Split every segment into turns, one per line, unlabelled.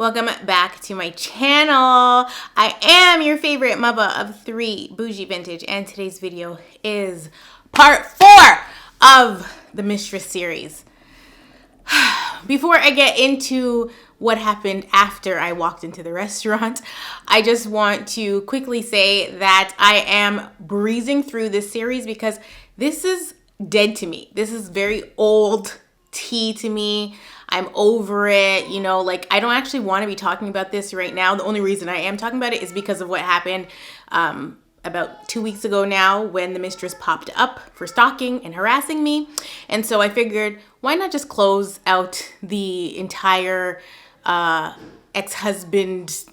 Welcome back to my channel. I am your favorite mother of three, Bougie Vintage, and today's video is part 4 of the Mistress series. Before I get into what happened after I walked into the restaurant, I just want to quickly say that I am breezing through this series because this is dead to me. This is very old tea to me. I'm over it, you know, like I don't actually want to be talking about this right now. The only reason I am talking about it is because of what happened about 2 weeks ago now when the mistress popped up for stalking and harassing me. And so I figured, why not just close out the entire ex-husband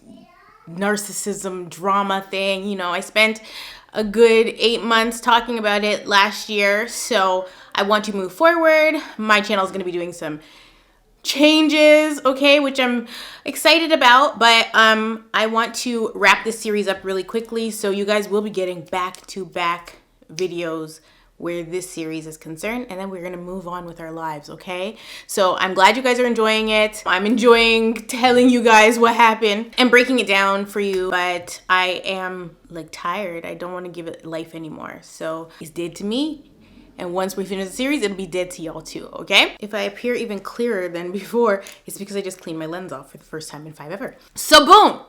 narcissism drama thing. You know, I spent a good 8 months talking about it last year, so I want to move forward. My channel is going to be doing some changes, okay, which I'm excited about, but I want to wrap this series up really quickly, so you guys will be getting back-to-back videos where this series is concerned, and then we're gonna move on with our lives, okay? So I'm glad you guys are enjoying it. I'm enjoying telling you guys what happened and breaking it down for you, but I am like tired. I don't want to give it life anymore. So it's dead to me. And once we finish the series, it'll be dead to y'all too, okay? If I appear even clearer than before, it's because I just cleaned my lens off for the first time in 5 ever. So boom!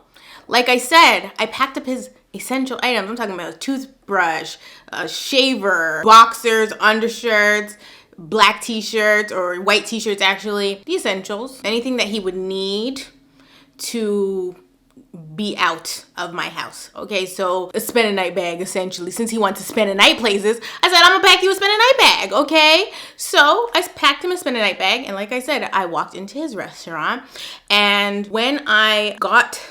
Like I said, I packed up his essential items. I'm talking about a toothbrush, a shaver, boxers, undershirts, black t-shirts, or white t-shirts actually. The essentials. Anything that he would need to be out of my house. Okay, so a spend a night bag essentially. Since he wants to spend a night places, I said, I'm gonna pack you a spend a night bag, okay? So I packed him a spend a night bag, and like I said, I walked into his restaurant, and when I got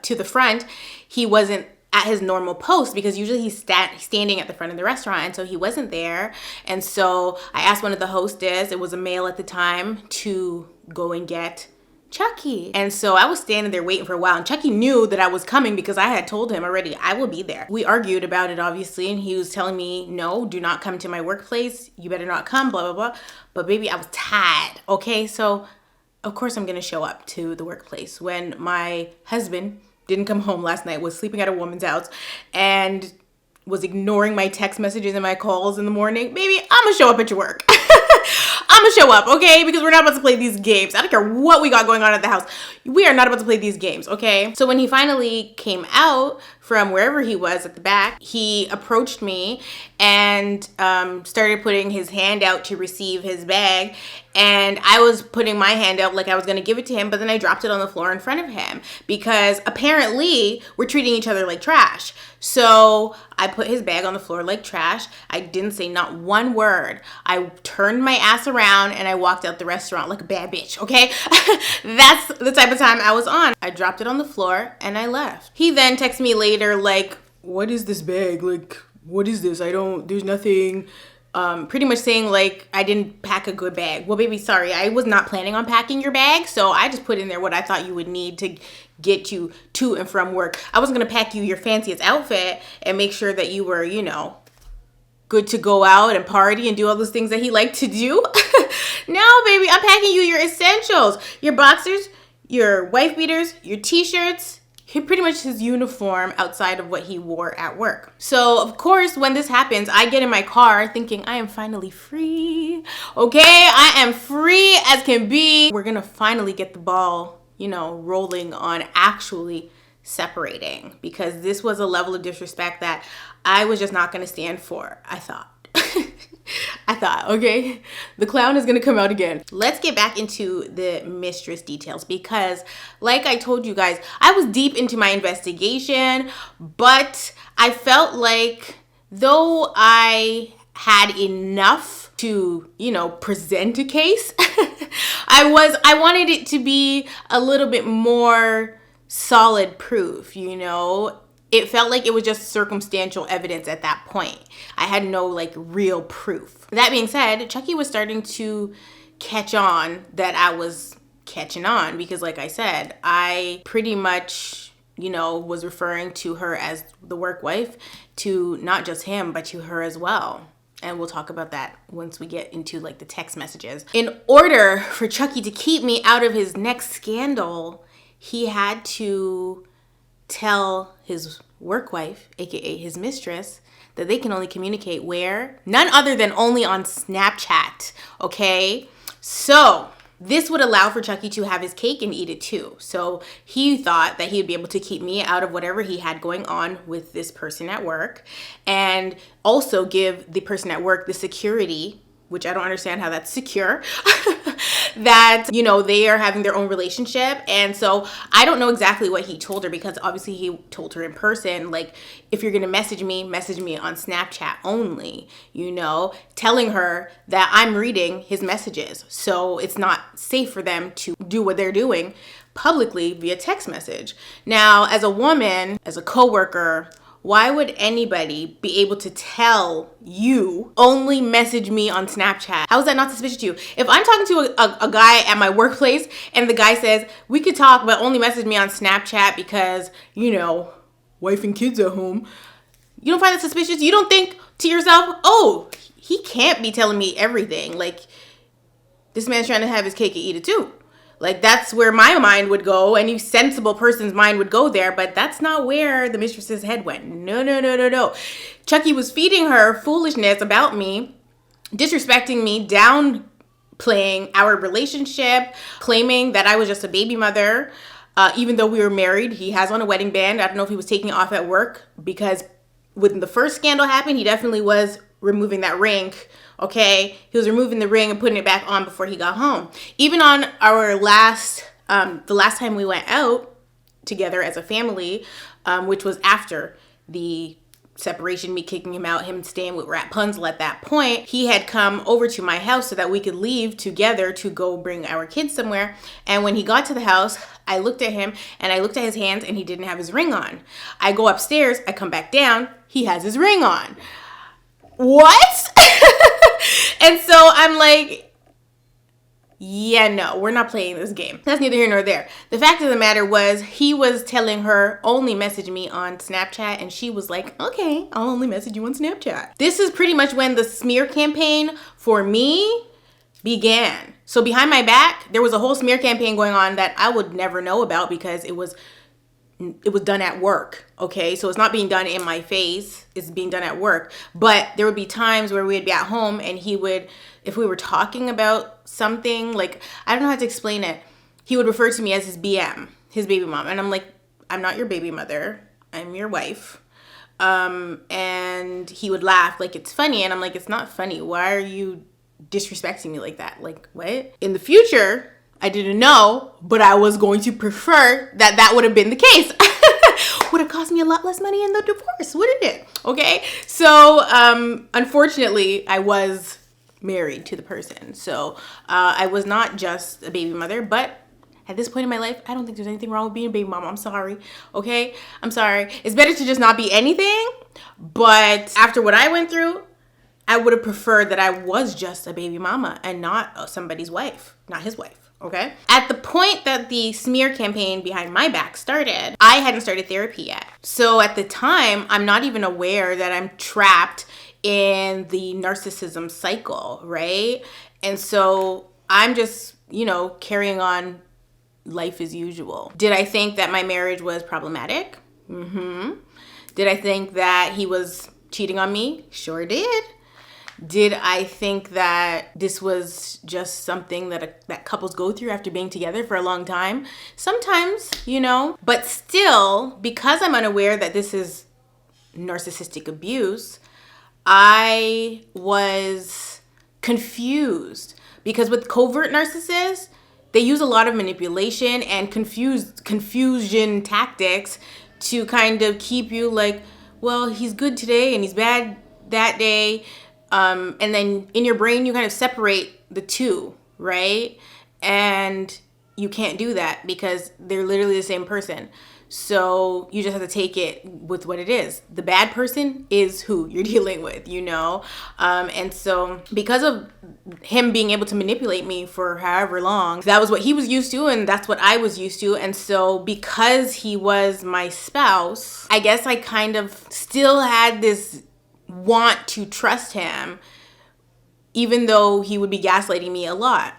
to the front, he wasn't at his normal post because usually he's standing at the front of the restaurant, and so he wasn't there. And so I asked one of the hostess, it was a male at the time, to go and get Chucky. And so I was standing there waiting for a while, and Chucky knew that I was coming because I had told him already I will be there. We argued about it obviously, and he was telling me, no, do not come to my workplace, you better not come, blah blah blah. But baby, I was tired, okay? So of course I'm gonna show up to the workplace when my husband didn't come home last night, was sleeping at a woman's house, and was ignoring my text messages and my calls in the morning. Baby, I'm gonna show up at your work. I'm gonna show up, okay? Because we're not about to play these games. I don't care what we got going on at the house. We are not about to play these games, okay? So when he finally came out from wherever he was at the back, he approached me and started putting his hand out to receive his bag. And I was putting my hand out like I was gonna give it to him, but then I dropped it on the floor in front of him because apparently we're treating each other like trash. So I put his bag on the floor like trash. I didn't say not one word. I turned my ass around and I walked out the restaurant like a bad bitch, okay? That's the type of time I was on. I dropped it on the floor and I left. He then texted me later like, what is this bag? Like, what is this? There's nothing. Pretty much saying like I didn't pack a good bag. Well, baby, sorry, I was not planning on packing your bag, so I just put in there what I thought you would need to get you to and from work. I wasn't gonna pack you your fanciest outfit and make sure that you were, you know, good to go out and party and do all those things that he liked to do. No, baby, I'm packing you your essentials, your boxers, your wife beaters, your t-shirts, pretty much his uniform outside of what he wore at work. So of course, when this happens, I get in my car thinking I am finally free. Okay, I am free as can be. We're gonna finally get the ball, you know, rolling on actually separating, because this was a level of disrespect that I was just not gonna stand for, I thought. Okay, the clown is gonna come out again. Let's get back into the mistress details because like I told you guys, I was deep into my investigation, but I felt like though I had enough to, you know, present a case, I wanted it to be a little bit more solid proof, you know? It felt like it was just circumstantial evidence at that point. I had no like real proof. That being said, Chucky was starting to catch on that I was catching on because like I said, I pretty much, you know, was referring to her as the work wife to not just him, but to her as well. And we'll talk about that once we get into like the text messages. In order for Chucky to keep me out of his next scandal, he had to tell his work wife, aka his mistress, that they can only communicate where? None other than only on Snapchat, okay? So this would allow for Chucky to have his cake and eat it too. So he thought that he'd be able to keep me out of whatever he had going on with this person at work, and also give the person at work the security, which I don't understand how that's secure, that, you know, they are having their own relationship. And so I don't know exactly what he told her, because obviously he told her in person, like, if you're gonna message me on Snapchat only, you know, telling her that I'm reading his messages. So it's not safe for them to do what they're doing publicly via text message. Now, as a woman, as a coworker, why would anybody be able to tell you only message me on Snapchat? How is that not suspicious to you? If I'm talking to a guy at my workplace and the guy says, we could talk, but only message me on Snapchat because, you know, wife and kids at home, you don't find that suspicious? You don't think to yourself, oh, he can't be telling me everything. Like, this man's trying to have his cake and eat it too. Like, that's where my mind would go. Any sensible person's mind would go there, but that's not where the mistress's head went. No. Chucky was feeding her foolishness about me, disrespecting me, downplaying our relationship, claiming that I was just a baby mother. Even though we were married, he has on a wedding band. I don't know if he was taking it off at work, because when the first scandal happened, he definitely was removing that ring. Okay, he was removing the ring and putting it back on before he got home. Even on our the last time we went out together as a family, which was after the separation, me kicking him out, him staying with Rapunzel at that point, he had come over to my house so that we could leave together to go bring our kids somewhere. And when he got to the house, I looked at him and I looked at his hands and he didn't have his ring on. I go upstairs, I come back down, he has his ring on. What? And so I'm like, yeah, no, we're not playing this game. That's neither here nor there. The fact of the matter was, he was telling her, only message me on Snapchat, and she was like, okay, I'll only message you on Snapchat. This is pretty much when the smear campaign for me began. So behind my back, there was a whole smear campaign going on that I would never know about, because it was done at work, okay? So it's not being done in my face, it's being done at work. But there would be times where we'd be at home and he would, if we were talking about something, like, I don't know how to explain it, he would refer to me as his BM, his baby mom. And I'm like, I'm not your baby mother, I'm your wife. And he would laugh like it's funny. And I'm like, it's not funny. Why are you disrespecting me like that? Like, what? In the future, I didn't know, but I was going to prefer that would have been the case. Would have cost me a lot less money in the divorce, wouldn't it? Okay, so unfortunately, I was married to the person. So I was not just a baby mother, but at this point in my life, I don't think there's anything wrong with being a baby mama. I'm sorry, okay? I'm sorry. It's better to just not be anything, but after what I went through, I would have preferred that I was just a baby mama and not somebody's wife, not his wife. Okay. At the point that the smear campaign behind my back started, I hadn't started therapy yet. So at the time, I'm not even aware that I'm trapped in the narcissism cycle, right? And so I'm just, you know, carrying on life as usual. Did I think that my marriage was problematic? Mm-hmm. Did I think that he was cheating on me? Sure did. Did I think that this was just something that couples go through after being together for a long time? Sometimes, you know, but still, because I'm unaware that this is narcissistic abuse, I was confused, because with covert narcissists, they use a lot of manipulation and confusion tactics to kind of keep you like, well, he's good today and he's bad that day. And then in your brain, you kind of separate the two, right? And you can't do that because they're literally the same person. So you just have to take it with what it is. The bad person is who you're dealing with, you know? And so because of him being able to manipulate me for however long, that was what he was used to and that's what I was used to. And so because he was my spouse, I guess I kind of still had this want to trust him, even though he would be gaslighting me a lot.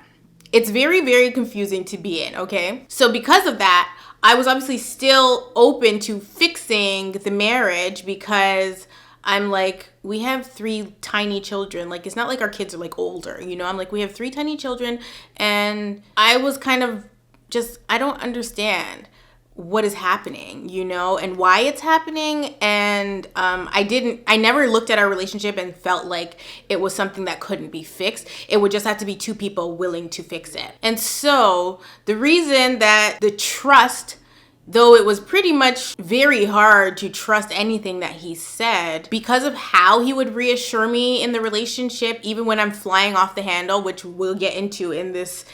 It's very, very confusing to be in, okay? So because of that, I was obviously still open to fixing the marriage because I'm like, we have 3 tiny children. Like, it's not like our kids are like older, you know? I'm like, we have 3 tiny children. And I was kind of just, I don't understand what is happening, you know, and why it's happening. And I never looked at our relationship and felt like it was something that couldn't be fixed. It would just have to be 2 people willing to fix it. And so the reason that the trust, though it was pretty much very hard to trust anything that he said, because of how he would reassure me in the relationship, even when I'm flying off the handle, which we'll get into in this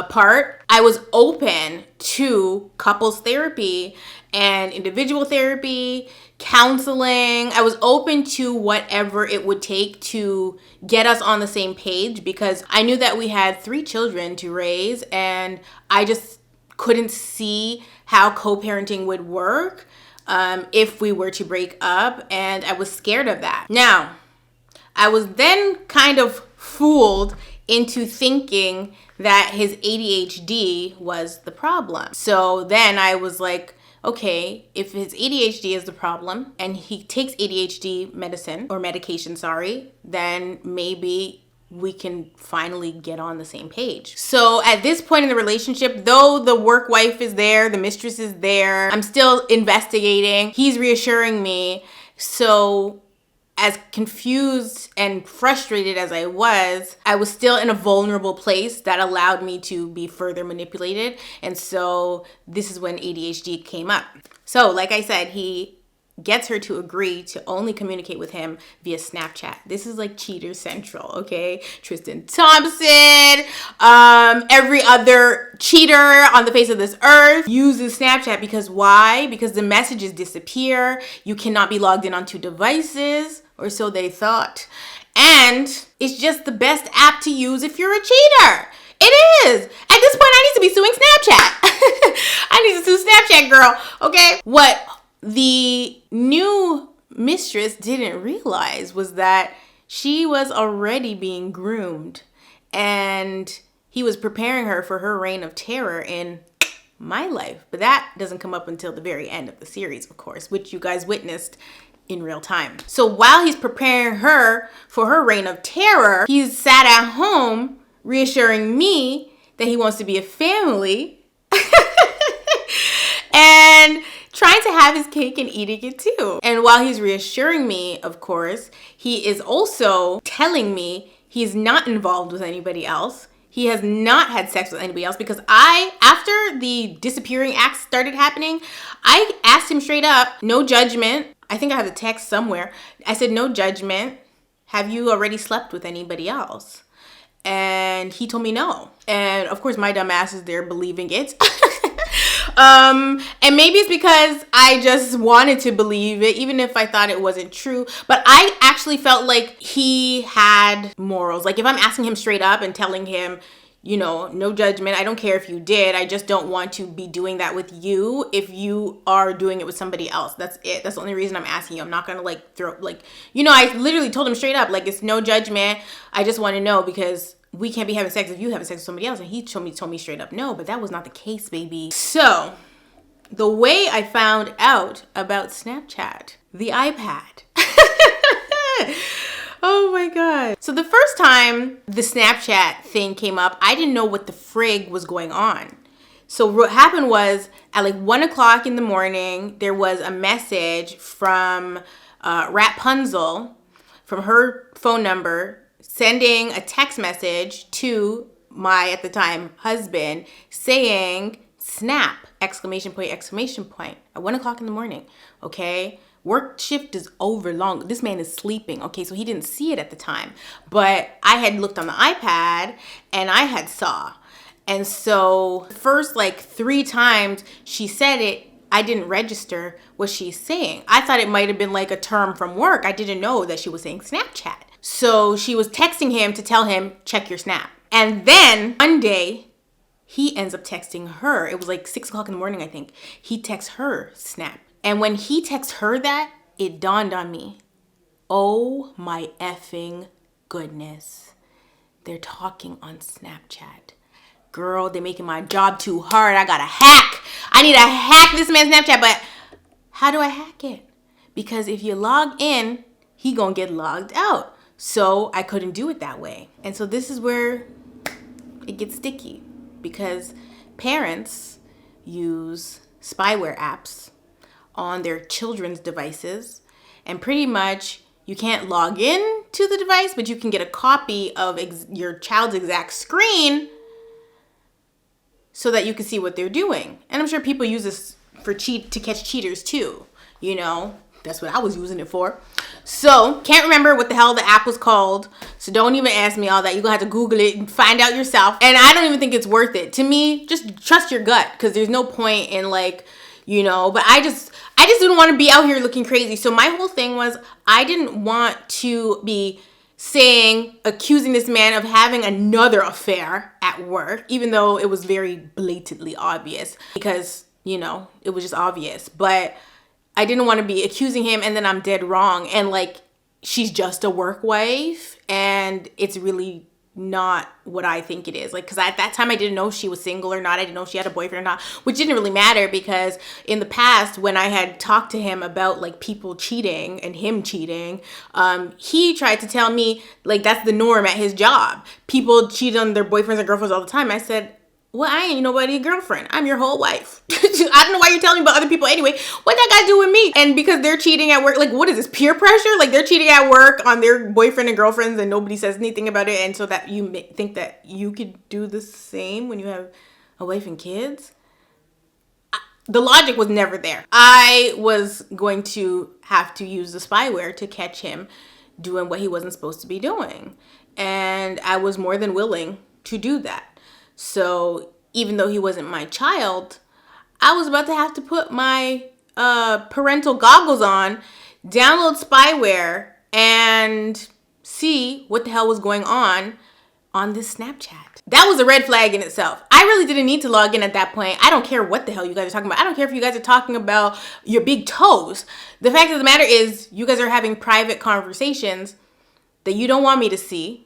part, I was open to couples therapy and individual therapy, counseling. I was open to whatever it would take to get us on the same page, because I knew that we had 3 children to raise, and I just couldn't see how co-parenting would work if we were to break up, and I was scared of that. Now, I was then kind of fooled into thinking that his ADHD was the problem. So then I was like, okay, if his ADHD is the problem and he takes ADHD medication, then maybe we can finally get on the same page. So at this point in the relationship, though the work wife is there, the mistress is there, I'm still investigating. He's reassuring me. So as confused and frustrated as I was still in a vulnerable place that allowed me to be further manipulated. And so this is when ADHD came up. So like I said, he gets her to agree to only communicate with him via Snapchat. This is like cheater central, okay? Tristan Thompson, every other cheater on the face of this earth uses Snapchat. Because why? Because the messages disappear. You cannot be logged in on 2 devices, or so they thought. And it's just the best app to use if you're a cheater. It is. At this point, I need to be suing Snapchat. I need to sue Snapchat, girl, okay? What the new mistress didn't realize was that she was already being groomed, and he was preparing her for her reign of terror in my life. But that doesn't come up until the very end of the series, of course, which you guys witnessed in real time. So while he's preparing her for her reign of terror, he's sat at home reassuring me that he wants to be a family and trying to have his cake and eating it too. And while he's reassuring me, of course, he is also telling me he's not involved with anybody else. He has not had sex with anybody else, because after the disappearing acts started happening, I asked him straight up, no judgment. I think I have the text somewhere. I said, no judgment. Have you already slept with anybody else? And he told me no. And of course, my dumb ass is there believing it. And maybe it's because I just wanted to believe it, even if I thought it wasn't true. But I actually felt like he had morals. Like, if I'm asking him straight up and telling him, you know, no judgment, I don't care if you did, I just don't want to be doing that with you if you are doing it with somebody else. That's it. That's the only reason I'm asking you. I'm not gonna I literally told him straight up, like, it's no judgment. I just want to know, because we can't be having sex if you having sex with somebody else. And he told me straight up no, but that was not the case, baby. So the way I found out about Snapchat, the iPad. Oh my God. So the first time the Snapchat thing came up, I didn't know what the frig was going on. So what happened was, at like 1 o'clock in the morning, there was a message from Rapunzel, from her phone number, sending a text message to my, at the time, husband, saying, snap, exclamation point, at 1 o'clock in the morning, okay? Work shift is over long. This man is sleeping, okay? So he didn't see it at the time. But I had looked on the iPad and I had saw. And so first like 3 times she said it, I didn't register what she's saying. I thought it might have been like a term from work. I didn't know that she was saying Snapchat. So she was texting him to tell him, check your snap. And then one day, he ends up texting her. It was like 6 o'clock in the morning, I think. He texts her snap. And when he texts her that, it dawned on me. Oh my effing goodness. They're talking on Snapchat. girl, they're making my job too hard. I gotta hack. I need to hack this man's Snapchat. But how do I hack it? Because if you log in, he gonna get logged out. So I couldn't do it that way. And so this is where it gets sticky, because parents use spyware apps on their children's devices, and pretty much you can't log in to the device, but you can get a copy of your child's exact screen so that you can see what they're doing. And I'm sure people use this to catch cheaters too. You know, that's what I was using it for. So can't remember what the hell the app was called. So don't even ask me all that. You're gonna have to Google it and find out yourself. And I don't even think it's worth it. To me, just trust your gut, because there's no point in like, you know, but I just didn't want to be out here looking crazy. So my whole thing was, I didn't want to be accusing this man of having another affair at work, even though it was very blatantly obvious, because, you know, it was just obvious. But I didn't want to be accusing him and then I'm dead wrong. And like, she's just a work wife and it's really not what I think it is. Like, because at that time I didn't know she was single or not. I didn't know if she had a boyfriend or not, which didn't really matter, because in the past when I had talked to him about like people cheating and him cheating, he tried to tell me like that's the norm at his job. People cheat on their boyfriends and girlfriends all the time. I said, well, I ain't nobody's girlfriend. I'm your whole wife. I don't know why you're telling me about other people anyway. What that got to do with me? And because they're cheating at work, like, what is this, peer pressure? Like, they're cheating at work on their boyfriend and girlfriends and nobody says anything about it. And so that you think that you could do the same when you have a wife and kids? The logic was never there. I was going to have to use the spyware to catch him doing what he wasn't supposed to be doing. And I was more than willing to do that. So even though he wasn't my child, I was about to have to put my parental goggles on, download spyware, and see what the hell was going on this Snapchat. That was a red flag in itself. I really didn't need to log in at that point. I don't care what the hell you guys are talking about. I don't care if you guys are talking about your big toes. The fact of the matter is, you guys are having private conversations that you don't want me to see,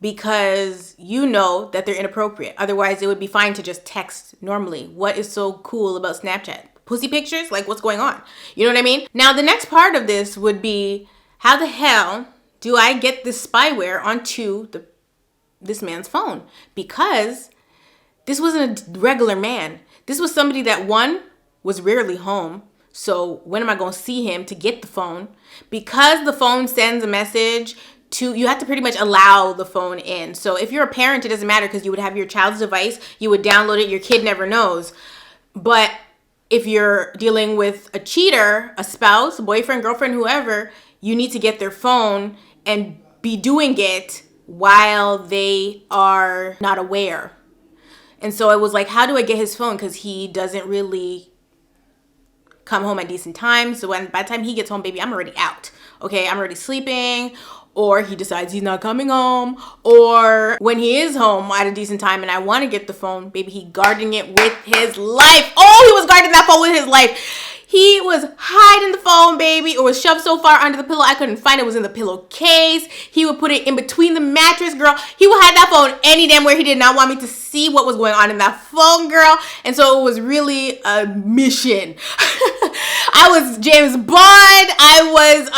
because you know that they're inappropriate. Otherwise, it would be fine to just text normally. What is so cool about Snapchat? Pussy pictures? Like, what's going on? You know what I mean? Now, the next part of this would be, how the hell do I get this spyware onto this man's phone? Because this wasn't a regular man. This was somebody that, one, was rarely home. So when am I going to see him to get the phone? Because the phone sends a message you have to pretty much allow the phone in. So if you're a parent, it doesn't matter, because you would have your child's device, you would download it, your kid never knows. But if you're dealing with a cheater, a spouse, boyfriend, girlfriend, whoever, you need to get their phone and be doing it while they are not aware. And so it was like, how do I get his phone? Because he doesn't really come home at decent times. So by the time he gets home, baby, I'm already out. Okay, I'm already sleeping. Or he decides he's not coming home. Or when he is home at a decent time and I want to get the phone, baby, he guarding it with his life. Oh, he was guarding that phone with his life. He was hiding the phone, baby. It was shoved so far under the pillow I couldn't find it. It was in the pillowcase. He would put it in between the mattress, girl. He would hide that phone any damn where. He did not want me to see what was going on in that phone, girl. And so it was really a mission. I was James Bond. I was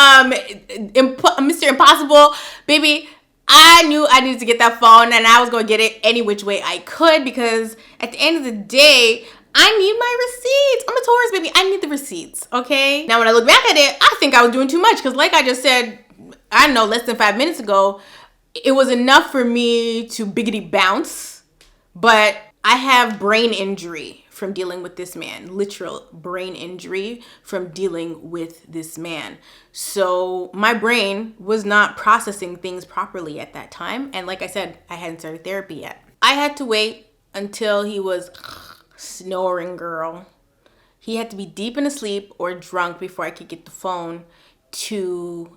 Mr. Impossible. Baby, I knew I needed to get that phone and I was going to get it any which way I could, because at the end of the day, I need my receipts. I'm a tourist, baby. I need the receipts, okay? Now, when I look back at it, I think I was doing too much, because like I just said, I don't know, less than 5 minutes ago, it was enough for me to biggity bounce, but I have brain injury from dealing with this man, literal brain injury from dealing with this man. So my brain was not processing things properly at that time. And like I said, I hadn't started therapy yet. I had to wait until he was snoring, girl. He had to be deep in a sleep or drunk before I could get the phone to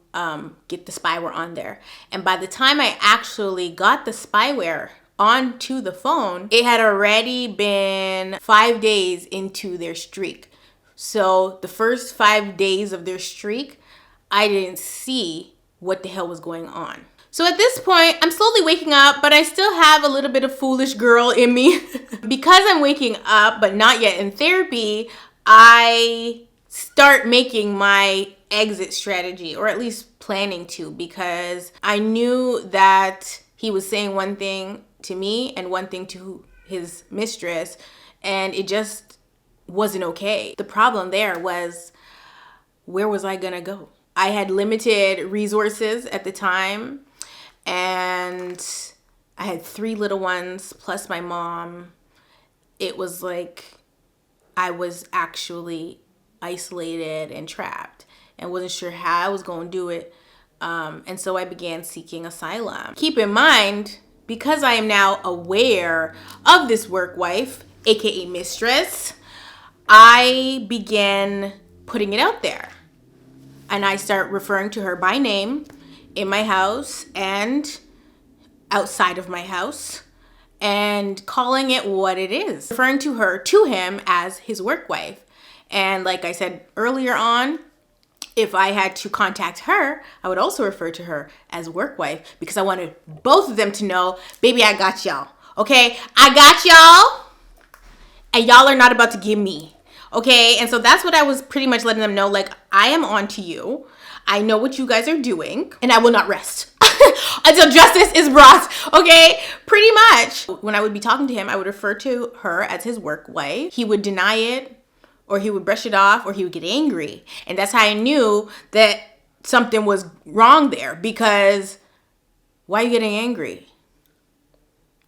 get the spyware on there. And by the time I actually got the spyware onto the phone, it had already been 5 days into their streak. So the first 5 days of their streak, I didn't see what the hell was going on. So at this point, I'm slowly waking up, but I still have a little bit of foolish girl in me. Because I'm waking up, but not yet in therapy, I start making my exit strategy, or at least planning to, because I knew that he was saying one thing to me and one thing to his mistress, and it just wasn't okay. The problem there was, where was I gonna go? I had limited resources at the time, and I had 3 little ones plus my mom. It was like I was actually isolated and trapped and wasn't sure how I was going to do it. And so I began seeking asylum. Keep in mind, because I am now aware of this work wife, aka mistress, I began putting it out there. And I start referring to her by name in my house and outside of my house, and calling it what it is, referring to her, to him, as his work wife. And like I said earlier on, if I had to contact her, I would also refer to her as work wife, because I wanted both of them to know, baby, I got y'all. Okay, I got y'all, and y'all are not about to give me. Okay, and so that's what I was pretty much letting them know, like, I am on to you. I know what you guys are doing, and I will not rest until justice is brought, okay? Pretty much. When I would be talking to him, I would refer to her as his work wife. He would deny it, or he would brush it off, or he would get angry. And that's how I knew that something was wrong there, because why are you getting angry?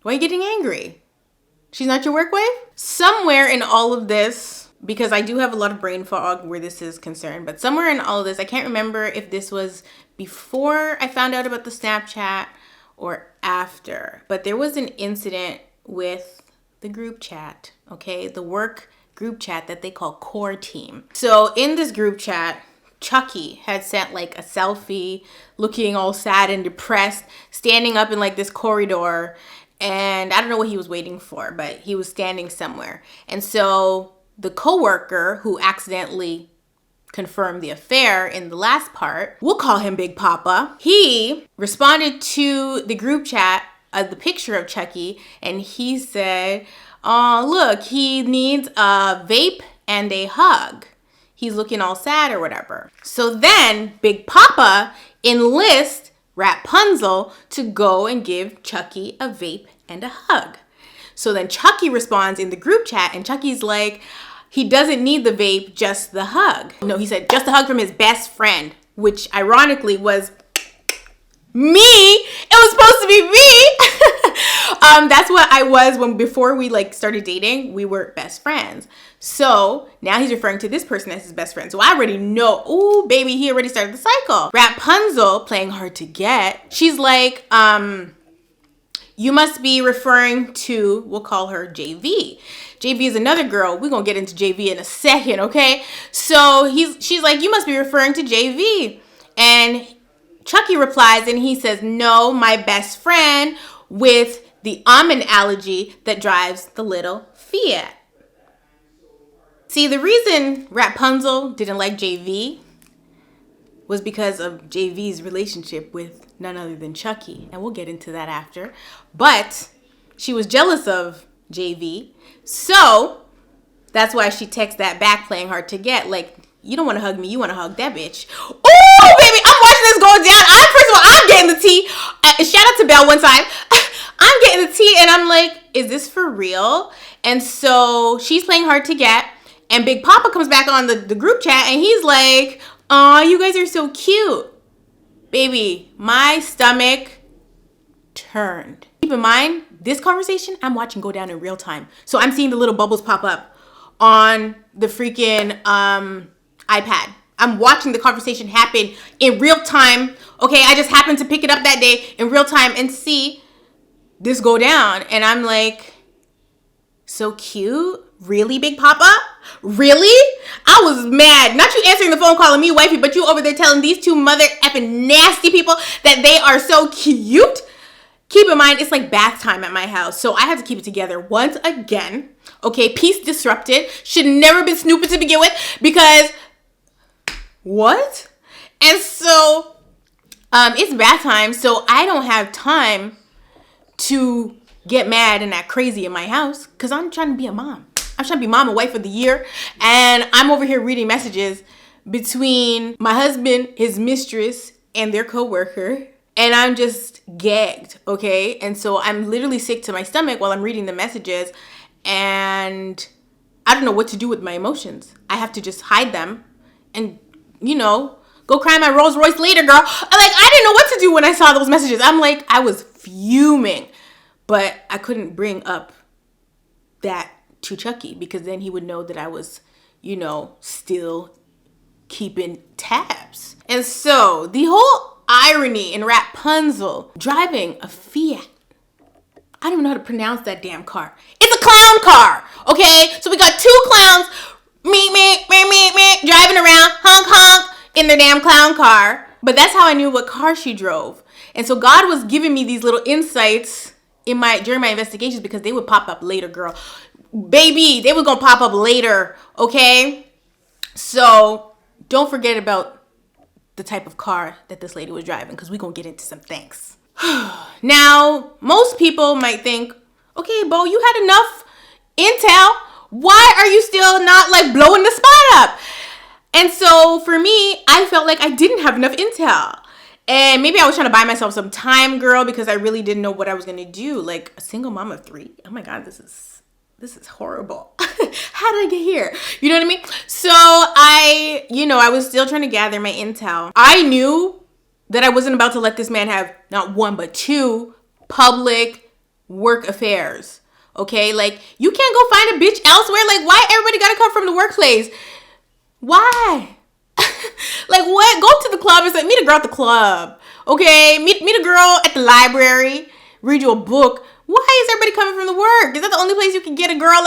Why are you getting angry? She's not your work wife? Somewhere in all of this, because I do have a lot of brain fog where this is concerned, but somewhere in all of this, I can't remember if this was before I found out about the Snapchat or after, but there was an incident with the group chat, okay? The work group chat that they call Core Team. So in this group chat, Chucky had sent like a selfie looking all sad and depressed, standing up in like this corridor, and I don't know what he was waiting for, but he was standing somewhere. And so the coworker who accidentally confirmed the affair in the last part, we'll call him Big Papa, he responded to the group chat of the picture of Chucky, and he said, oh, look, he needs a vape and a hug. He's looking all sad or whatever. So then Big Papa enlists Rapunzel to go and give Chucky a vape and a hug. So then Chucky responds in the group chat, and Chucky's like, he doesn't need the vape, just the hug. No, he said just a hug from his best friend, which ironically was me. It was supposed to be me. That's what I was before we like started dating. We were best friends. So now he's referring to this person as his best friend. So I already know, oh baby, he already started the cycle. Rapunzel, playing hard to get, she's like, you must be referring to, we'll call her JV. JV is another girl. We're gonna get into JV in a second, okay? So she's like, you must be referring to JV. And Chucky replies and he says, no, my best friend with the almond allergy that drives the little Fiat. See, the reason Rapunzel didn't like JV was because of JV's relationship with none other than Chucky. And we'll get into that after. But she was jealous of JV. So that's why she texts that back, playing hard to get. Like, you don't want to hug me, you want to hug that bitch. Oh, baby, I'm watching this go down. First of all, I'm getting the tea. Shout out to Belle one time. I'm getting the tea, and I'm like, is this for real? And so she's playing hard to get, and Big Papa comes back on the group chat, and he's like, aw, you guys are so cute. Baby, my stomach turned. Keep in mind, this conversation I'm watching go down in real time. So I'm seeing the little bubbles pop up on the freaking iPad. I'm watching the conversation happen in real time. Okay, I just happened to pick it up that day in real time and see this go down. And I'm like, so cute? Really, Big Papa? Really? I was mad. Not you answering the phone calling me wifey, but you over there telling these two mother effing nasty people that they are so cute. Keep in mind, it's like bath time at my house, so I have to keep it together once again. Okay, peace disrupted. Should never been snooping to begin with, because what? And so It's bath time, so I don't have time to get mad and act crazy in my house because I'm trying to be a mom. I'm trying to be mom and wife of the year, and I'm over here reading messages between my husband, his mistress, and their coworker, and I'm just gagged, okay? And so I'm literally sick to my stomach while I'm reading the messages, and I don't know what to do with my emotions. I have to just hide them and, go cry my Rolls Royce later, girl. I didn't know what to do when I saw those messages. I was fuming, but I couldn't bring up that to Chucky because then he would know that I was, still keeping tabs. And so the whole irony in Rapunzel driving a Fiat. I don't even know how to pronounce that damn car. It's a clown car, okay? So we got two clowns, me, driving around, honk, in their damn clown car. But that's how I knew what car she drove. And so God was giving me these little insights during my investigations because they would pop up later, girl. Baby, they were gonna pop up later, okay? So don't forget about the type of car that this lady was driving because we're gonna get into some things. Now, most people might think, okay, Bo, you had enough intel. Why are you still not blowing the spot up? And so for me, I felt like I didn't have enough intel. And maybe I was trying to buy myself some time, girl, because I really didn't know what I was going to do. Like a single mom of 3. Oh my God, this is horrible. How did I get here? You know what I mean? So I was still trying to gather my intel. I knew that I wasn't about to let this man have not one, but 2 public work affairs. Okay? You can't go find a bitch elsewhere. Why everybody got to come from the workplace? Why? What? Go to the club and meet a girl at the club. Okay? Meet a girl at the library. Read you a book. Why is everybody coming from the work? Is that the only place you can get a girl?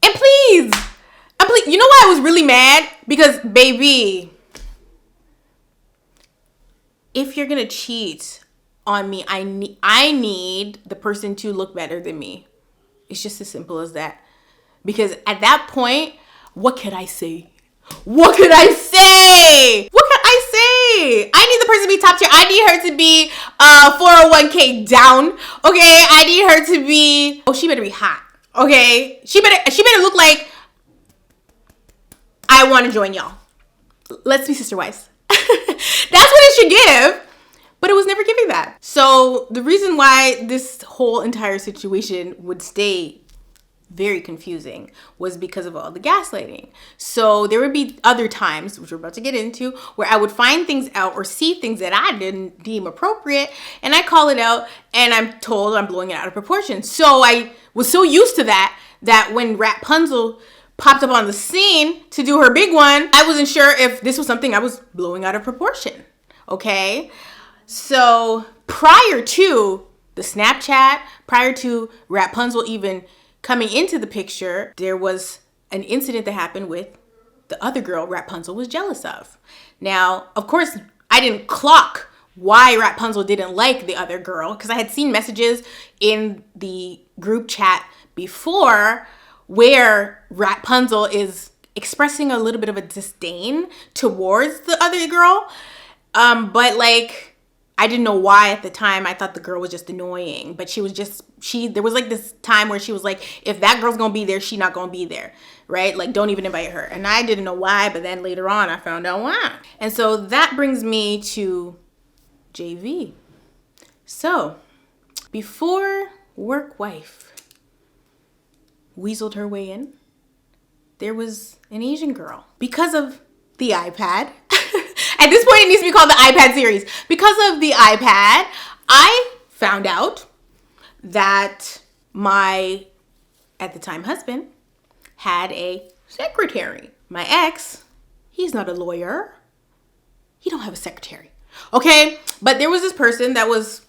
And please. You know why I was really mad? Because, baby, if you're going to cheat on me, I need the person to look better than me. It's just as simple as that. Because at that point, what could I say? What could I say? I need the person to be top tier. I need her to be 401k down. Okay, I need her to be. Oh, she better be hot. Okay, she better look like I want to join y'all. Let's be sister wives. That's what it should give. But it was never giving that. So the reason why this whole entire situation would stay very confusing was because of all the gaslighting. So there would be other times, which we're about to get into, where I would find things out or see things that I didn't deem appropriate, and I call it out, and I'm told I'm blowing it out of proportion. So I was so used to that when Rapunzel popped up on the scene to do her big one, I wasn't sure if this was something I was blowing out of proportion. Okay? So prior to the Snapchat, prior to Rapunzel even coming into the picture, there was an incident that happened with the other girl Rapunzel was jealous of. Now, of course, I didn't clock why Rapunzel didn't like the other girl because I had seen messages in the group chat before where Rapunzel is expressing a little bit of a disdain towards the other girl. But I didn't know why at the time. I thought the girl was just annoying, but there was this time where she was like, if that girl's gonna be there, she not gonna be there, right? Don't even invite her. And I didn't know why, but then later on I found out why. And so that brings me to JV. So before work wife weaseled her way in, there was an Asian girl. Because of the iPad, at this point, it needs to be called the iPad series. Because of the iPad, I found out that my, at the time, husband had a secretary. My ex, he's not a lawyer. He don't have a secretary. Okay? But there was this person that was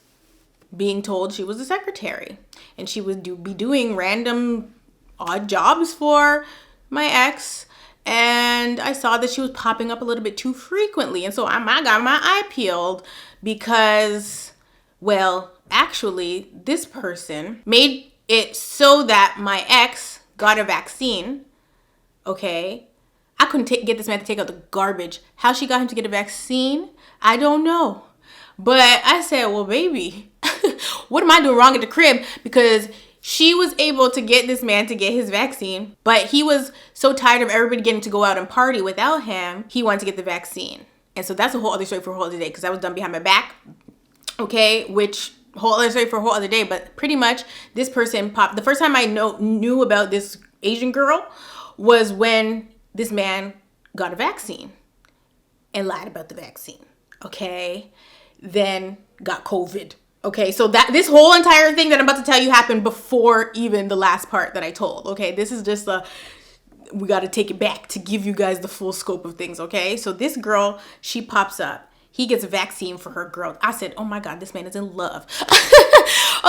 being told she was a secretary. And she would be doing random odd jobs for my ex. And I saw that she was popping up a little bit too frequently. And so I got my eye peeled because, well, actually, this person made it so that my ex got a vaccine, okay, I couldn't get this man to take out the garbage. How she got him to get a vaccine, I don't know. But I said, well, baby, what am I doing wrong at the crib? Because she was able to get this man to get his vaccine, but he was so tired of everybody getting to go out and party without him, he wanted to get the vaccine. And so that's a whole other story for a whole other day, because I was done behind my back, okay, which whole other story for a whole other day. But pretty much this person popped. The first time I knew about this Asian girl was when this man got a vaccine and lied about the vaccine, okay? Then got COVID. Okay, so that this whole entire thing that I'm about to tell you happened before even the last part that I told. Okay, this is just we got to take it back to give you guys the full scope of things. Okay, so this girl, she pops up. He gets a vaccine for her girl. I said, oh my God, this man is in love.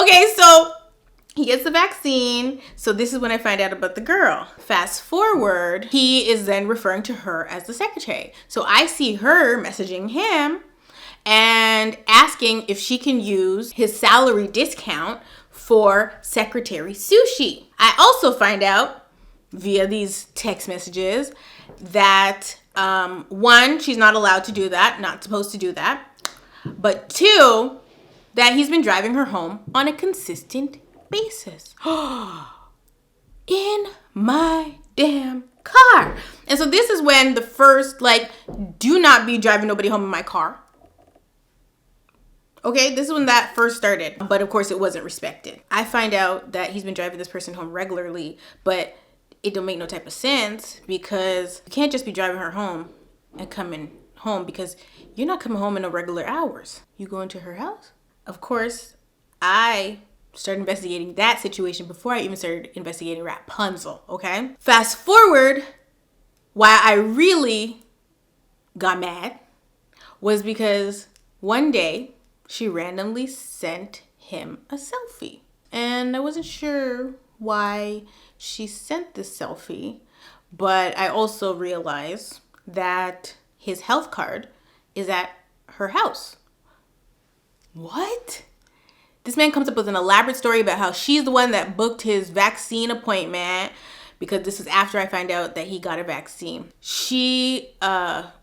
Okay, so he gets the vaccine. So this is when I find out about the girl. Fast forward, he is then referring to her as the secretary. So I see her messaging him and asking if she can use his salary discount for secretary sushi. I also find out via these text messages that one, she's not allowed to do that, not supposed to do that. But two, that he's been driving her home on a consistent basis. In my damn car. And so this is when the first, do not be driving nobody home in my car. Okay, this is when that first started. But of course, it wasn't respected. I find out that he's been driving this person home regularly, but it don't make no type of sense, because you can't just be driving her home and coming home, because you're not coming home in no regular hours. You going to her house? Of course, I started investigating that situation before I even started investigating Rapunzel, okay? Fast forward, why I really got mad was because one day, she randomly sent him a selfie. And I wasn't sure why she sent this selfie, but I also realized that his health card is at her house. What? This man comes up with an elaborate story about how she's the one that booked his vaccine appointment, because this is after I find out that he got a vaccine. She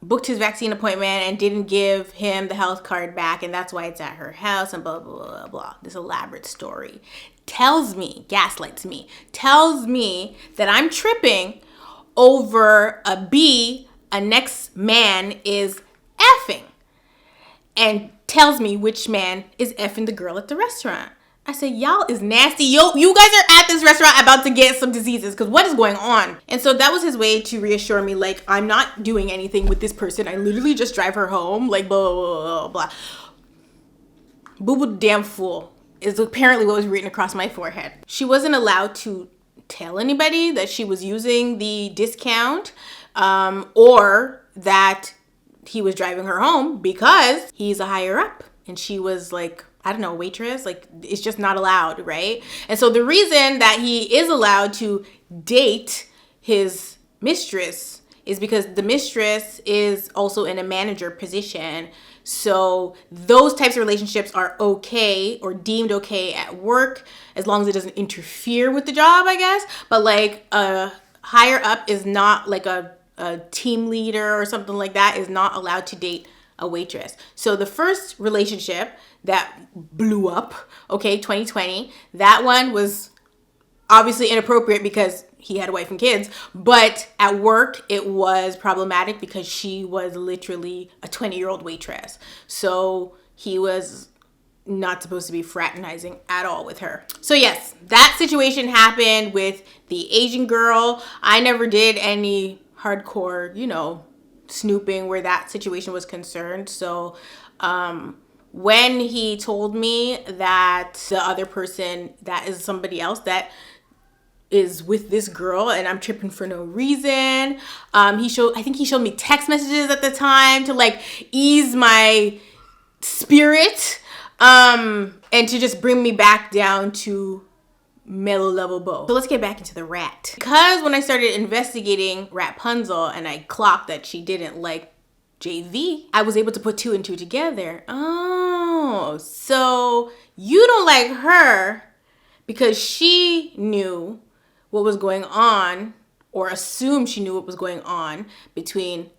booked his vaccine appointment and didn't give him the health card back, and that's why it's at her house, and blah, blah, blah, blah. This elaborate story gaslights me, tells me that I'm tripping over a B a next man is effing, and tells me which man is effing the girl at the restaurant. I said, y'all is nasty. Yo, you guys are at this restaurant about to get some diseases, because what is going on? And so that was his way to reassure me, I'm not doing anything with this person. I literally just drive her home, blah, blah, blah, blah. Boo-boo damn fool is apparently what was written across my forehead. She wasn't allowed to tell anybody that she was using the discount or that he was driving her home, because he's a higher up and she was I don't know, waitress, it's just not allowed, right? And so the reason that he is allowed to date his mistress is because the mistress is also in a manager position. So those types of relationships are okay or deemed okay at work, as long as it doesn't interfere with the job, I guess. But a higher up is not, a team leader or something like that is not allowed to date a waitress. So the first relationship that blew up, 2020, that one was obviously inappropriate because he had a wife and kids, but at work it was problematic because she was literally a 20-year-old waitress. So he was not supposed to be fraternizing at all with her. So yes, that situation happened with the Asian girl. I never did any hardcore, snooping where that situation was concerned. So when he told me that the other person, that is somebody else that is with this girl and I'm tripping for no reason, I think he showed me text messages at the time to ease my spirit and to just bring me back down to mellow level bow. So let's get back into the rat. Because when I started investigating Rapunzel and I clocked that she didn't like JV, I was able to put 2 and 2 together. Oh, so you don't like her because she knew what was going on or assumed she knew what was going on between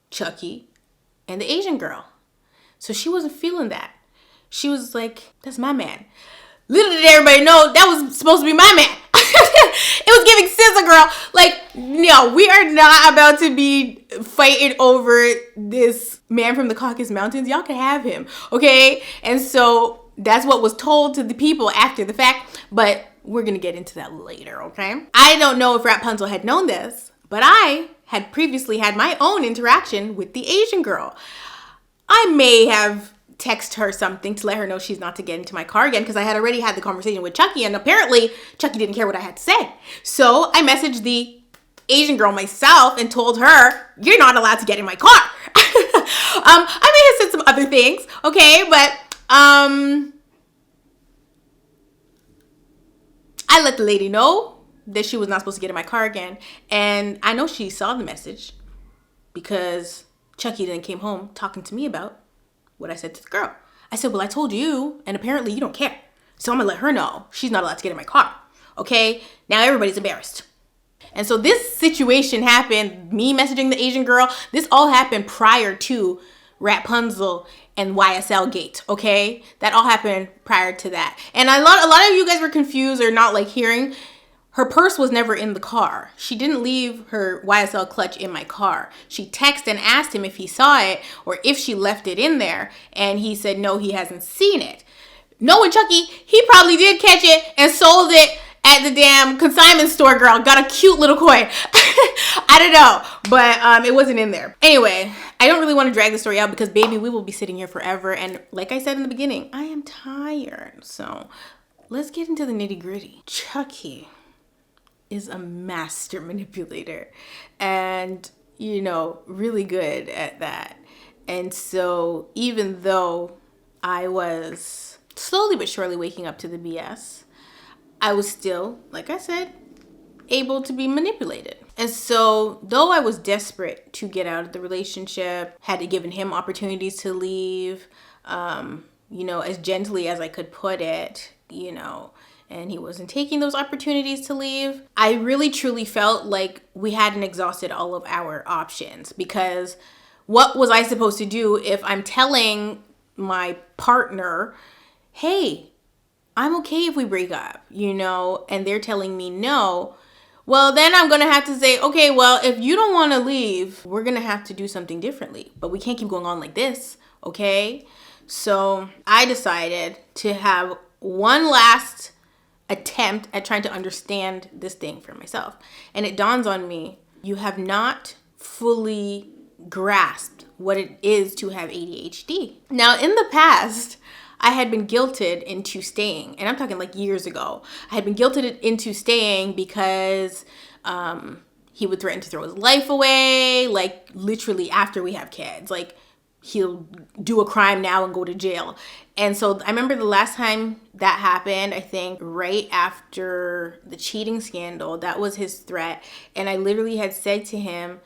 Chucky and the Asian girl. So she wasn't feeling that. She was like, that's my man. Little did everybody know that was supposed to be my man. It was giving scissor girl. Like, no, we are not about to be fighting over this man from the Caucasus Mountains. Y'all can have him, okay? And so that's what was told to the people after the fact, but we're going to get into that later, okay? I don't know if Rapunzel had known this, but I had previously had my own interaction with the Asian girl. I may have text her something to let her know she's not to get into my car again, because I had already had the conversation with Chucky, and apparently Chucky didn't care what I had to say. So I messaged the Asian girl myself and told her, you're not allowed to get in my car. I may have said some other things, okay, but I let the lady know that she was not supposed to get in my car again, and I know she saw the message because Chucky then came home talking to me about what I said to the girl. I said, well, I told you, and apparently you don't care. So I'm gonna let her know she's not allowed to get in my car. Okay? Now everybody's embarrassed. And so this situation happened, me messaging the Asian girl, this all happened prior to Rapunzel and YSL Gate, okay? That all happened prior to that. And a lot of you guys were confused or not like hearing. Her purse was never in the car. She didn't leave her YSL clutch in my car. She texted and asked him if he saw it or if she left it in there. And he said, no, he hasn't seen it. Knowing Chucky, he probably did catch it and sold it at the damn consignment store, girl. Got a cute little coin. I don't know, but it wasn't in there. Anyway, I don't really want to drag the story out because, baby, we will be sitting here forever. And like I said in the beginning, I am tired. So let's get into the nitty gritty. Chucky is a master manipulator and, you know, really good at that. And so even though I was slowly but surely waking up to the BS, I was still, like I said, able to be manipulated. And so though I was desperate to get out of the relationship, had given him opportunities to leave, you know, as gently as I could put it, you know, and he wasn't taking those opportunities to leave, I really truly felt like we hadn't exhausted all of our options, because what was I supposed to do if I'm telling my partner, hey, I'm okay if we break up, you know, and they're telling me no? Well, then I'm going to have to say, okay, well, if you don't want to leave, we're going to have to do something differently, but we can't keep going on like this, okay? So I decided to have one last attempt at trying to understand this thing for myself. And it dawns on me, you have not fully grasped what it is to have ADHD. Now, in the past, I had been guilted into staying, and I'm talking like years ago. I had been guilted into staying because he would threaten to throw his life away, like literally after we have kids. Like, he'll do a crime now and go to jail. And so I remember the last time that happened, I think right after the cheating scandal, that was his threat. And I literally had said to him,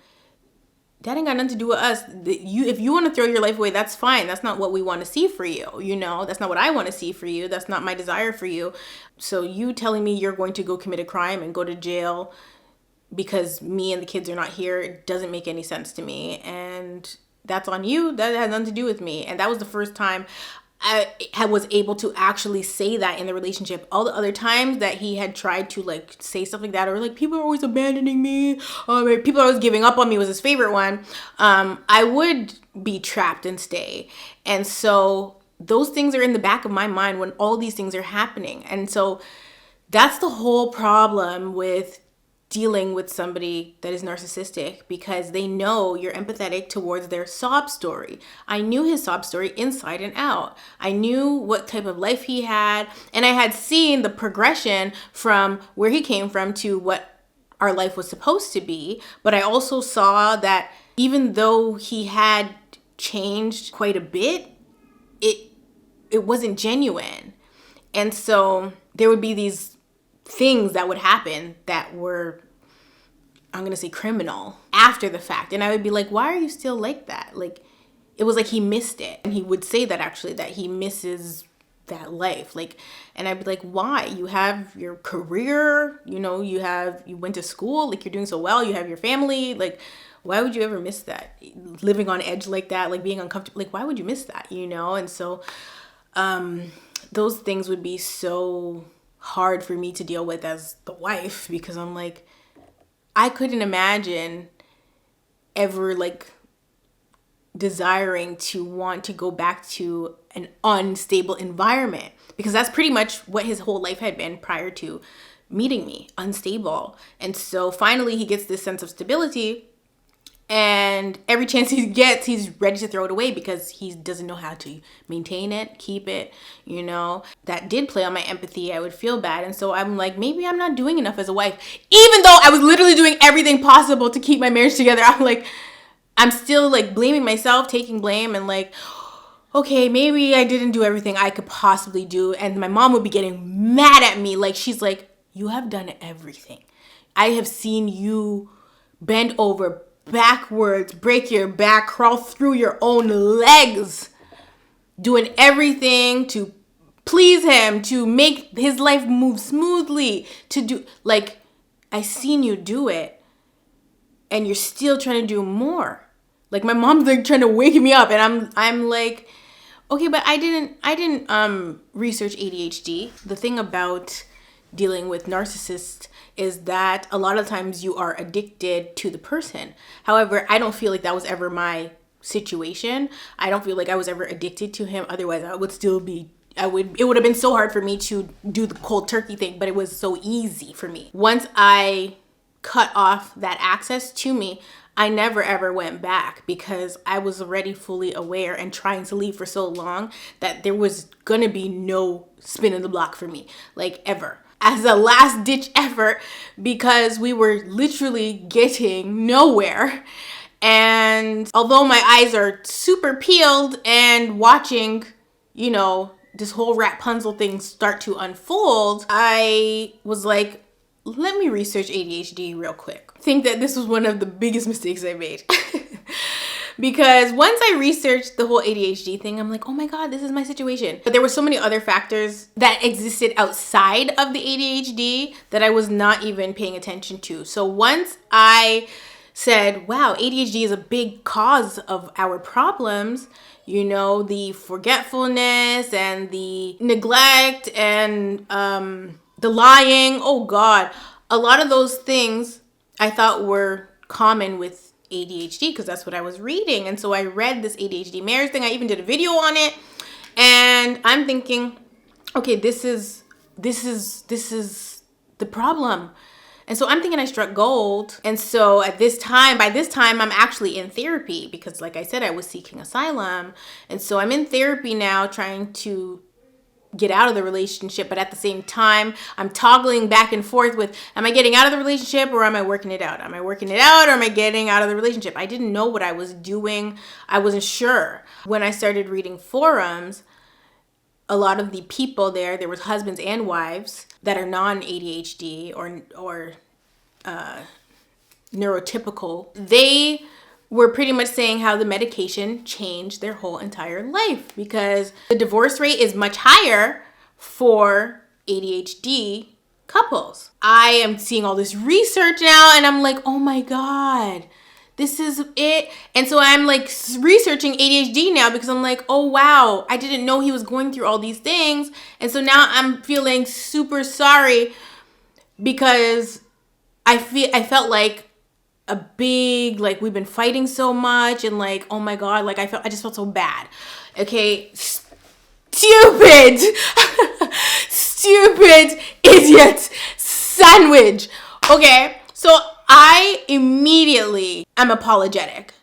that ain't got nothing to do with us. If you want to throw your life away, that's fine. That's not what we want to see for you. You know, that's not what I want to see for you. That's not my desire for you. So you telling me you're going to go commit a crime and go to jail because me and the kids are not here, it doesn't make any sense to me. And that's on you. That has nothing to do with me. And that was the first time I was able to actually say that in the relationship. All the other times that he had tried to like say stuff like that, or like, people are always abandoning me, people are always giving up on me, was his favorite one. I would be trapped and stay. And so those things are in the back of my mind when all these things are happening. And so that's the whole problem with dealing with somebody that is narcissistic, because they know you're empathetic towards their sob story. I knew his sob story inside and out. I knew what type of life he had, and I had seen the progression from where he came from to what our life was supposed to be. But I also saw that even though he had changed quite a bit, it wasn't genuine. And so there would be these things that would happen that were, I'm going to say, criminal after the fact. And I would be like, why are you still like that? Like, it was like he missed it. And he would say that actually, that he misses that life. Like, and I'd be like, why? You have your career, you know, you went to school, like you're doing so well, you have your family, like why would you ever miss that? Living on edge like that, like being uncomfortable, like why would you miss that, you know? And so those things would be so hard for me to deal with as the wife, because I'm like, I couldn't imagine ever like desiring to want to go back to an unstable environment, because that's pretty much what his whole life had been prior to meeting me, unstable. And so finally he gets this sense of stability, and every chance he gets, he's ready to throw it away because he doesn't know how to maintain it, keep it, you know. That did play on my empathy. I would feel bad. And so I'm like, maybe I'm not doing enough as a wife. Even though I was literally doing everything possible to keep my marriage together, I'm like, I'm still like blaming myself, taking blame, and like, okay, maybe I didn't do everything I could possibly do. And my mom would be getting mad at me. Like, she's like, you have done everything. I have seen you bend over backwards, break your back, crawl through your own legs, doing everything to please him, to make his life move smoothly, to do, like, I seen you do it, and you're still trying to do more. Like, my mom's like trying to wake me up, and I'm like, okay, but I didn't research ADHD. The thing about dealing with narcissists is that a lot of times you are addicted to the person. However, I don't feel like that was ever my situation. I don't feel like I was ever addicted to him. Otherwise, it would have been so hard for me to do the cold turkey thing, but it was so easy for me. Once I cut off that access to me, I never ever went back, because I was already fully aware and trying to leave for so long that there was gonna be no spin in the block for me, like ever. As a last ditch effort, because we were literally getting nowhere. And although my eyes are super peeled and watching, you know, this whole Rapunzel thing start to unfold, I was like, let me research ADHD real quick. I think that this was one of the biggest mistakes I made. Because once I researched the whole ADHD thing, I'm like, oh my God, this is my situation. But there were so many other factors that existed outside of the ADHD that I was not even paying attention to. So once I said, wow, ADHD is a big cause of our problems, you know, the forgetfulness and the neglect and the lying, oh God, a lot of those things I thought were common with ADHD, because that's what I was reading. And so I read this ADHD marriage thing. I even did a video on it, and I'm thinking, okay, this is the problem. And so I'm thinking I struck gold. And so by this time, I'm actually in therapy, because like I said, I was seeking asylum. And so I'm in therapy now, trying to get out of the relationship, but at the same time I'm toggling back and forth with, am I getting out of the relationship or am I working it out? Am I working it out or am I getting out of the relationship? I didn't know what I was doing. I wasn't sure. When I started reading forums, a lot of the people there was husbands and wives that are non-ADHD or neurotypical. They were pretty much saying how the medication changed their whole entire life, because the divorce rate is much higher for ADHD couples. I am seeing all this research now, and I'm like, oh my God, this is it. And so I'm like researching ADHD now, because I'm like, oh wow, I didn't know he was going through all these things. And so now I'm feeling super sorry, because I felt like a big, like, we've been fighting so much, and like, oh my God, like I just felt so bad. Okay, stupid stupid idiot sandwich. Okay, so I immediately am apologetic,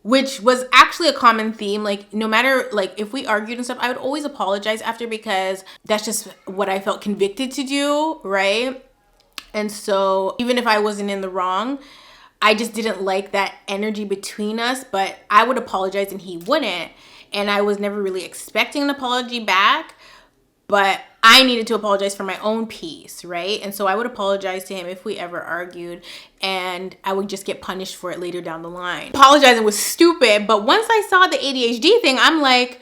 which was actually a common theme. Like, no matter, like, if we argued and stuff, I would always apologize after, because that's just what I felt convicted to do, right? And so even if I wasn't in the wrong, I just didn't like that energy between us, but I would apologize and he wouldn't. And I was never really expecting an apology back, but I needed to apologize for my own peace, right? And so I would apologize to him if we ever argued, and I would just get punished for it later down the line. Apologizing was stupid, but once I saw the ADHD thing, I'm like,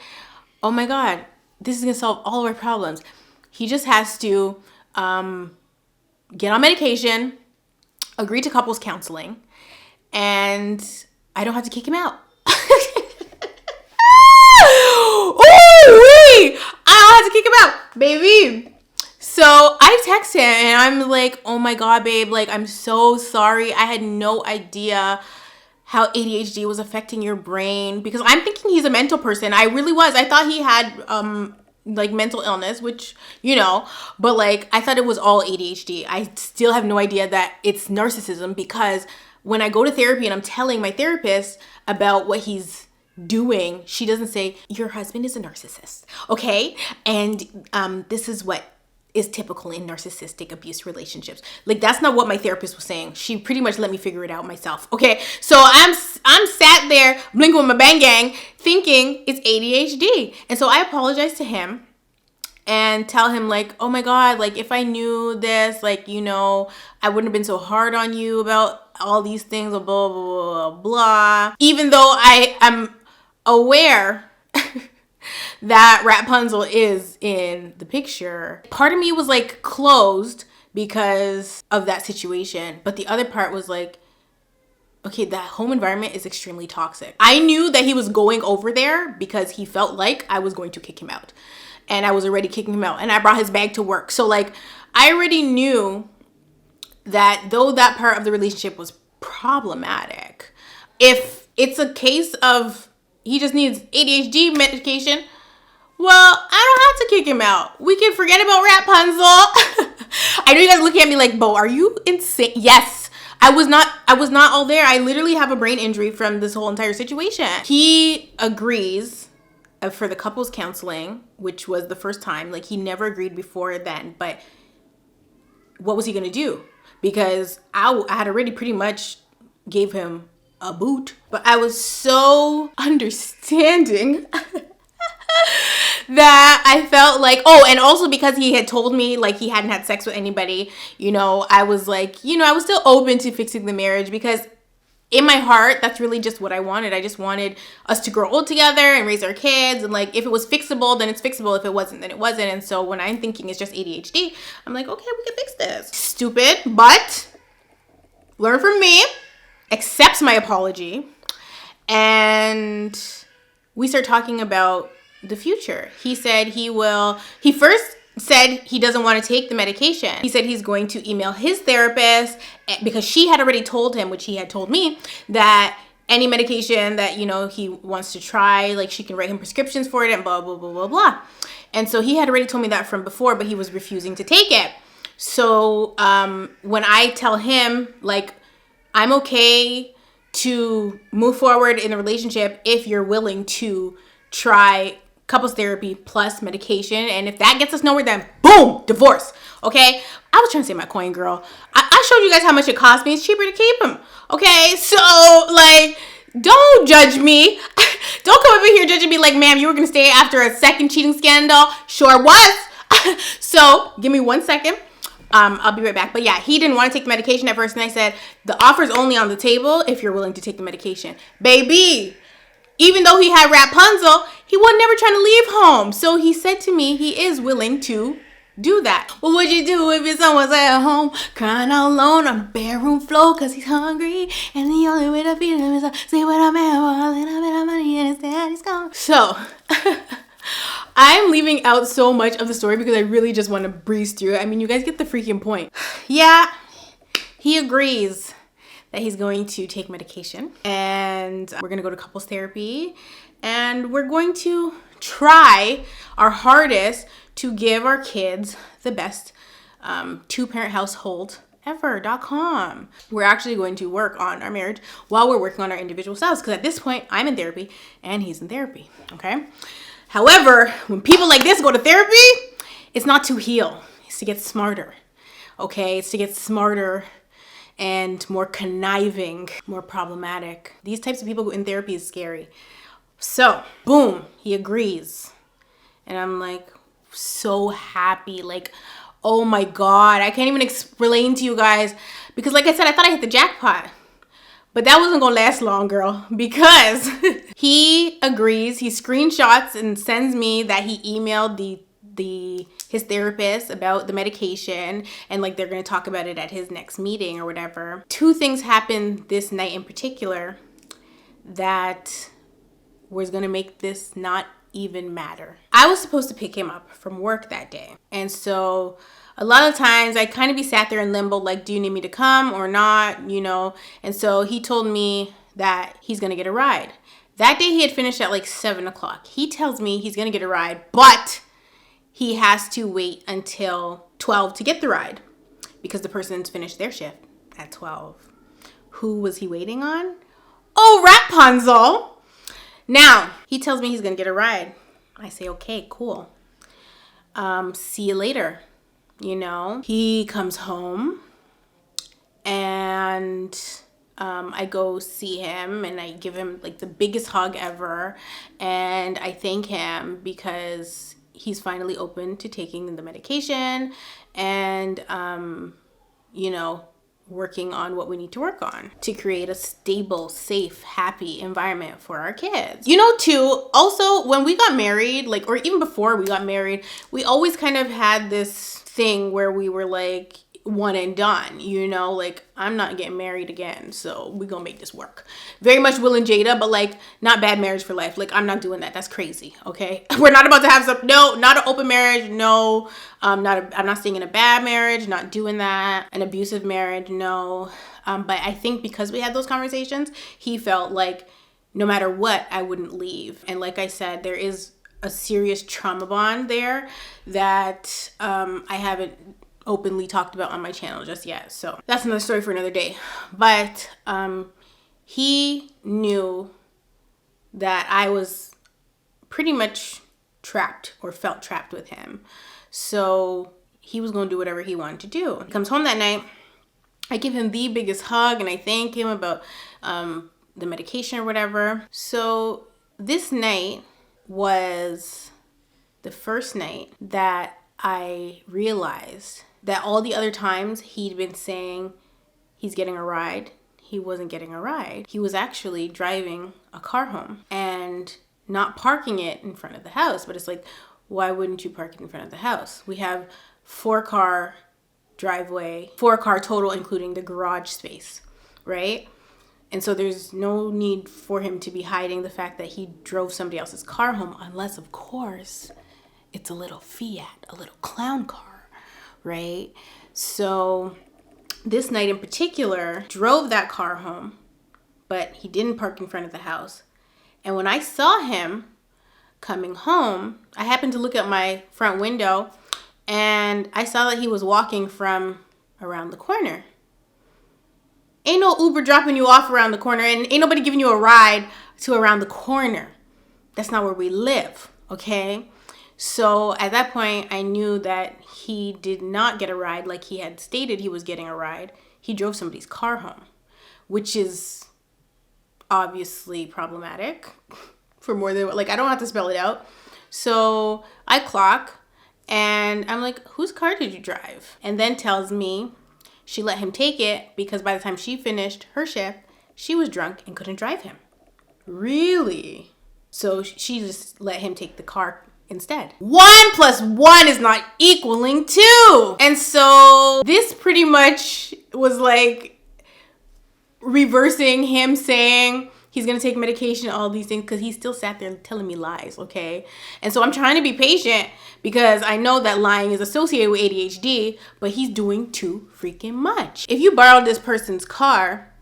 oh my God, this is gonna solve all of our problems. He just has to get on medication, agree to couples counseling, and I don't have to kick him out. Ooh-wee! I don't have to kick him out, baby. So I text him and I'm like, oh my God, babe, like, I'm so sorry. I had no idea how ADHD was affecting your brain, because I'm thinking he's a mental person. I really was. I thought he had like mental illness, which, you know, but like I thought it was all ADHD. I still have no idea that it's narcissism, because when I go to therapy and I'm telling my therapist about what he's doing, she doesn't say, your husband is a narcissist, okay? And this is what is typical in narcissistic abuse relationships. Like, that's not what my therapist was saying. She pretty much let me figure it out myself. Okay, so I'm sat there blinking with my bang gang thinking it's ADHD. And so I apologize to him and tell him, like, oh my God, like, if I knew this, like, you know, I wouldn't have been so hard on you about all these things, blah, blah, blah, blah. Even though I am aware that Rapunzel is in the picture, part of me was like closed because of that situation. But the other part was like, okay, that home environment is extremely toxic. I knew that he was going over there because he felt like I was going to kick him out. And I was already kicking him out. And I brought his bag to work. So like, I already knew that though that part of the relationship was problematic, if it's a case of he just needs ADHD medication, well, I don't have to kick him out. We can forget about Rapunzel. I know you guys looking at me like, Bo, are you insane? Yes, I was not all there. I literally have a brain injury from this whole entire situation. He agrees for the couples counseling, which was the first time. Like, he never agreed before then, but what was he gonna do? Because I had already pretty much gave him a boot, but I was so understanding that I felt like, oh, and also because he had told me like he hadn't had sex with anybody, you know, I was like, you know, I was still open to fixing the marriage, because in my heart, that's really just what I wanted. I just wanted us to grow old together and raise our kids. And like, if it was fixable, then it's fixable. If it wasn't, then it wasn't. And so when I'm thinking it's just ADHD, I'm like, okay, we can fix this. Stupid, but learn from me, accepts my apology, and we start talking about the future. He said he first said he doesn't want to take the medication. He said he's going to email his therapist, because she had already told him, which he had told me, that any medication that, you know, he wants to try, like, she can write him prescriptions for it and blah, blah, blah, blah, blah. And so he had already told me that from before, but he was refusing to take it. So when I tell him, like, I'm okay to move forward in the relationship if you're willing to try couples therapy plus medication, and if that gets us nowhere, then boom, divorce. Okay, I was trying to save my coin, girl. I showed you guys how much it cost me. It's cheaper to keep them. Okay, so like, don't judge me. Don't come over here judging me like, ma'am, you were gonna stay after a second cheating scandal. Sure was. So give me 1 second. I'll be right back. But yeah, he didn't want to take the medication at first, and I said, the offer's only on the table if you're willing to take the medication. Baby, even though he had Rapunzel, he was never trying to leave home. So he said to me he is willing to do that. What would you do if your son was at home crying all alone on the bedroom floor because he's hungry, and the only way to feed him is to say what a man wants, a little bit of money and his daddy's gone. So I'm leaving out so much of the story because I really just want to breeze through it. I mean, you guys get the freaking point. Yeah, he agrees that he's going to take medication, and we're going to go to couples therapy, and we're going to try our hardest to give our kids the best two-parent household ever.com. We're actually going to work on our marriage while we're working on our individual selves, because at this point, I'm in therapy and he's in therapy, okay? However, when people like this go to therapy, it's not to heal. It's to get smarter, okay? It's to get smarter and more conniving, more problematic. These types of people in therapy is scary. So, boom, he agrees. And I'm like, so happy. Like, oh my God, I can't even explain to you guys. Because like I said, I thought I hit the jackpot. But that wasn't gonna last long, girl, because he agrees, he screenshots and sends me that he emailed his therapist about the medication, and like they're gonna talk about it at his next meeting or whatever. Two things happened this night in particular that was gonna make this not even matter. I was supposed to pick him up from work that day, and so a lot of times I kind of be sat there in limbo, like, do you need me to come or not, you know? And so he told me that he's gonna get a ride. That day he had finished at like 7 o'clock. He tells me he's gonna get a ride, but he has to wait until 12 to get the ride because the person's finished their shift at 12. Who was he waiting on? Oh, Rapunzel. Now, he tells me he's going to get a ride. I say, okay, cool. See you later. You know, he comes home and I go see him and I give him like the biggest hug ever. And I thank him because he's finally open to taking the medication and, you know, working on what we need to work on to create a stable, safe, happy environment for our kids. You know, too, also when we got married, like, or even before we got married, we always kind of had this thing where we were like one and done, you know, like I'm not getting married again, so we're gonna make this work. Very much Will and Jada, but like not bad marriage for life. Like I'm not doing that. That's crazy. Okay, we're not about to have some. No, not an open marriage. No, I'm not staying in a bad marriage. Not doing that. An abusive marriage. No. But I think because we had those conversations, he felt like no matter what, I wouldn't leave. And like I said, there is a serious trauma bond there that I haven't openly talked about on my channel just yet. So that's another story for another day. But he knew that I was pretty much trapped or felt trapped with him. So he was going to do whatever he wanted to do. He comes home that night. I give him the biggest hug and I thank him about the medication or whatever. So this night was the first night that I realized that all the other times he'd been saying he's getting a ride, he wasn't getting a ride. He was actually driving a car home and not parking it in front of the house. But it's like, why wouldn't you park it in front of the house? We have 4-car driveway, 4-car total, including the garage space, right? And so there's no need for him to be hiding the fact that he drove somebody else's car home, unless, of course, it's a little Fiat, a little clown car. Right? So this night in particular, drove that car home, but he didn't park in front of the house. And when I saw him coming home, I happened to look at my front window and I saw that he was walking from around the corner. Ain't no Uber dropping you off around the corner, and ain't nobody giving you a ride to around the corner. That's not where we live, okay? So at that point, I knew that he did not get a ride like he had stated he was getting a ride. He drove somebody's car home, which is obviously problematic for more than, like, I don't have to spell it out. So I clock and I'm like, whose car did you drive? And then tells me she let him take it because by the time she finished her shift, she was drunk and couldn't drive him. Really? So she just let him take the car instead. 1 + 1 is not equaling 2. And so this pretty much was like reversing him saying he's going to take medication, all these things, because he still sat there telling me lies, okay? And so I'm trying to be patient because I know that lying is associated with ADHD, but he's doing too freaking much. If you borrowed this person's car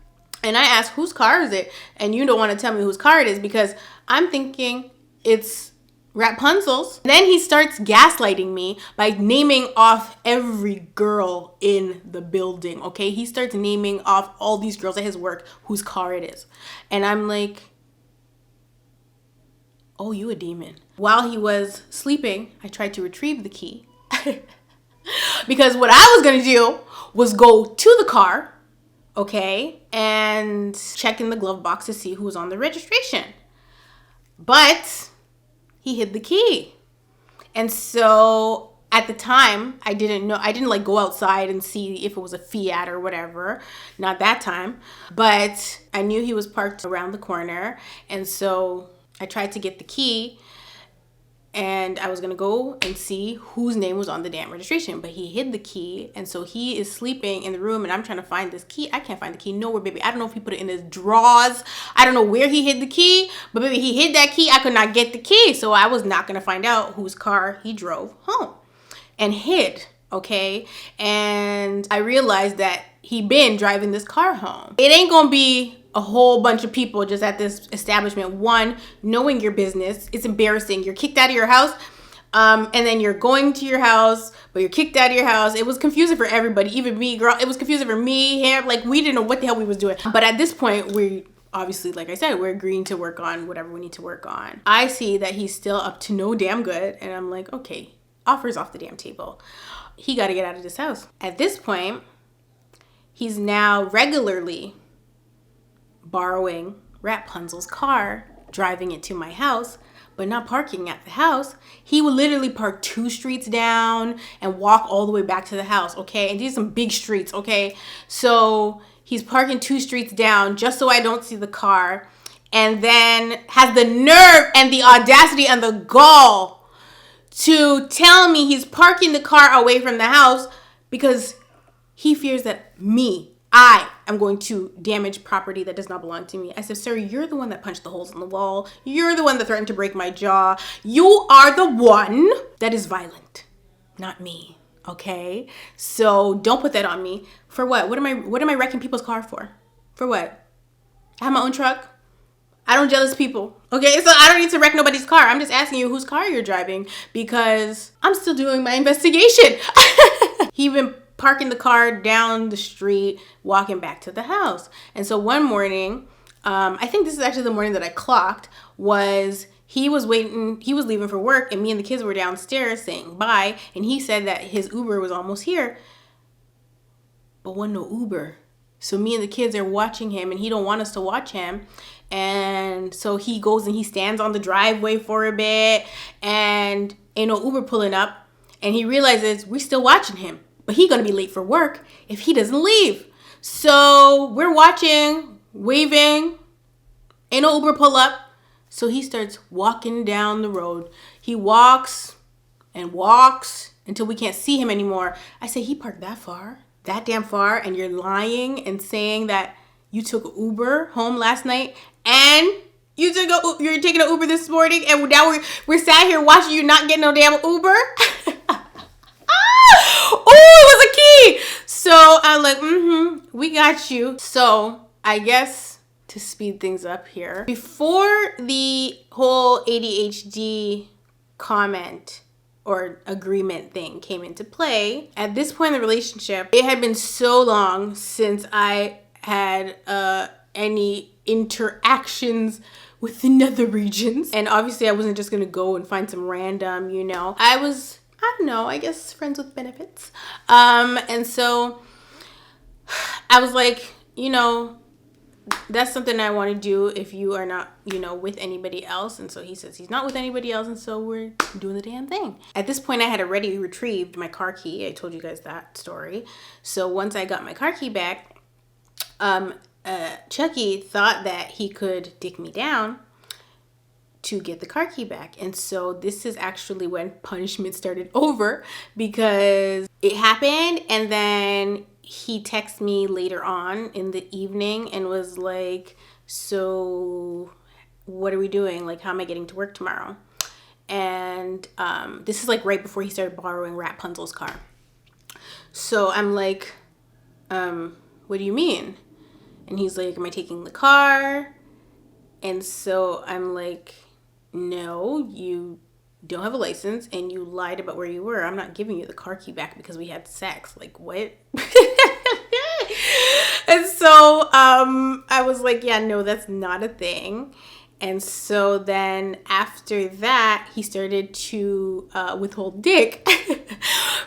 and I ask whose car is it, and you don't want to tell me whose car it is because I'm thinking it's Rapunzel's. Then he starts gaslighting me by naming off every girl in the building, okay? He starts naming off all these girls at his work whose car it is. And I'm like, oh, you a demon. While he was sleeping, I tried to retrieve the key. Because what I was gonna do was go to the car, okay, and check in the glove box to see who was on the registration. But he hid the key. And so At the time, I didn't know. I didn't like go outside and see if it was a Fiat or whatever. Not that time. But I knew he was parked around the corner. And so I tried to get the key. And I was going to go and see whose name was on the damn registration. But he hid the key. And so he is sleeping in the room. And I'm trying to find this key. I can't find the key nowhere, baby. I don't know if he put it in his drawers. I don't know where he hid the key. But baby, he hid that key. I could not get the key. So I was not going to find out whose car he drove home. And hid, okay? And I realized that he been driving this car home. It ain't gonna be a whole bunch of people just at this establishment. One, knowing your business, it's embarrassing. You're kicked out of your house, and then you're going to your house, but you're kicked out of your house. It was confusing for everybody, even me, girl. It was confusing for me, him. Like, we didn't know what the hell we was doing. But at this point, we obviously, like I said, we're agreeing to work on whatever we need to work on. I see that he's still up to no damn good, and I'm like, okay. Offers off the damn table. He got to get out of this house. At this point, he's now regularly borrowing Rapunzel's car, driving it to my house, but not parking at the house. He would literally park 2 streets down and walk all the way back to the house, okay? And these are some big streets, okay? So he's parking 2 streets down just so I don't see the car, and then has the nerve and the audacity and the gall to tell me he's parking the car away from the house because he fears that I am going to damage property that does not belong to me. I said, sir, you're the one that punched the holes in the wall. You're the one that threatened to break my jaw. You are the one that is violent, not me, okay? So don't put that on me. For what? What am I wrecking people's car for? For what? I have my own truck. I don't jealous people, okay? So I don't need to wreck nobody's car. I'm just asking you whose car you're driving because I'm still doing my investigation. He been parking the car down the street, walking back to the house. And so one morning, I think this is actually the morning that I clocked, was he was leaving for work, and me and the kids were downstairs saying bye, and he said that his Uber was almost here, but wasn't no Uber. So me and the kids are watching him, and he don't want us to watch him. And so he goes and he stands on the driveway for a bit, and ain't no Uber pulling up. And he realizes we're still watching him, but he gonna be late for work if he doesn't leave. So we're watching, waving, ain't no Uber pull up. So he starts walking down the road. He walks and walks until we can't see him anymore. I say, he parked that damn far, and you're lying and saying that you took Uber home last night, and you're taking an Uber this morning, and now we're sat here watching you not get no damn Uber. Oh, it was a key. So I'm like, we got you. So I guess to speed things up here, before the whole ADHD comment or agreement thing came into play, at this point in the relationship, it had been so long since I had any interactions with the nether regions. And obviously I wasn't just gonna go and find some random, I was, I don't know, I guess friends with benefits. And so I was like, that's something I want to do if you are not, with anybody else. And so he says he's not with anybody else. And so we're doing the damn thing. At this point, I had already retrieved my car key. I told you guys that story. So once I got my car key back, Chucky thought that he could dick me down to get the car key back. And so this is actually when punishment started over, because it happened, and then he texted me later on in the evening and was like, so what are we doing? Like, how am I getting to work tomorrow? And this is like right before he started borrowing Rapunzel's car. So I'm like, what do you mean? And he's like, am I taking the car? And so I'm like, no, you don't have a license and you lied about where you were. I'm not giving you the car key back because we had sex. Like, what? And so I was like, yeah, no, that's not a thing. And so then after that, he started to withhold dick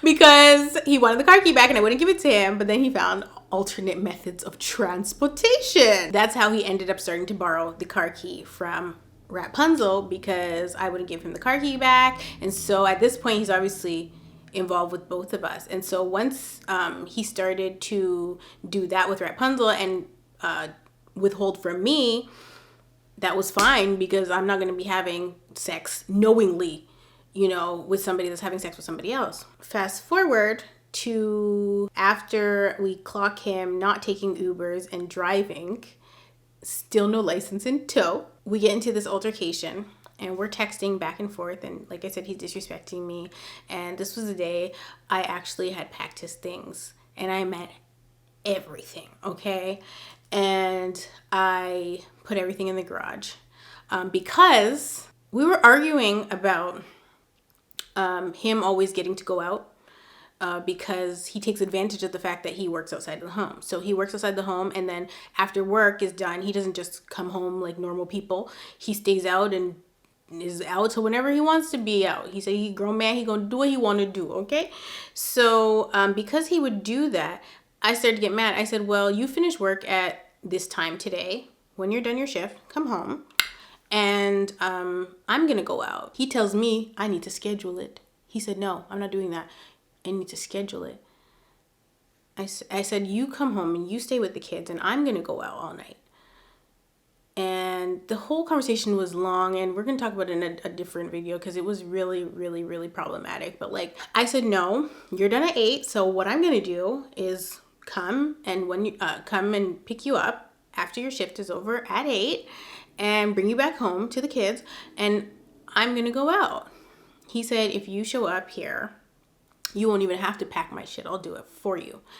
because he wanted the car key back and I wouldn't give it to him. But then he found alternate methods of transportation. That's how he ended up starting to borrow the car key from Rapunzel, because I wouldn't give him the car key back. And so at this point, he's obviously involved with both of us. And so once he started to do that with Rapunzel and withhold from me, that was fine, because I'm not going to be having sex knowingly, with somebody that's having sex with somebody else. Fast forward to after we clock him not taking Ubers and driving, still no license in tow. We get into this altercation and we're texting back and forth. And like I said, he's disrespecting me. And this was the day I actually had packed his things. And I meant everything, okay? And I put everything in the garage because we were arguing about him always getting to go out. Because he takes advantage of the fact that he works outside the home. So he works outside the home, and then after work is done, he doesn't just come home like normal people. He stays out and is out till whenever he wants to be out. He said he grown man, he gonna do what he want to do, okay? So because he would do that, I started to get mad. I said, well, you finish work at this time today. When you're done your shift, come home, and I'm gonna go out. He tells me I need to schedule it. He said, no, I'm not doing that. I need to schedule it. I said, you come home and you stay with the kids, and I'm going to go out all night. And the whole conversation was long, and we're going to talk about it in a different video because it was really, really, really problematic. But like I said, no, you're done at 8. So what I'm going to do is come and pick you up after your shift is over at 8 and bring you back home to the kids, and I'm going to go out. He said, if you show up here, you won't even have to pack my shit. I'll do it for you.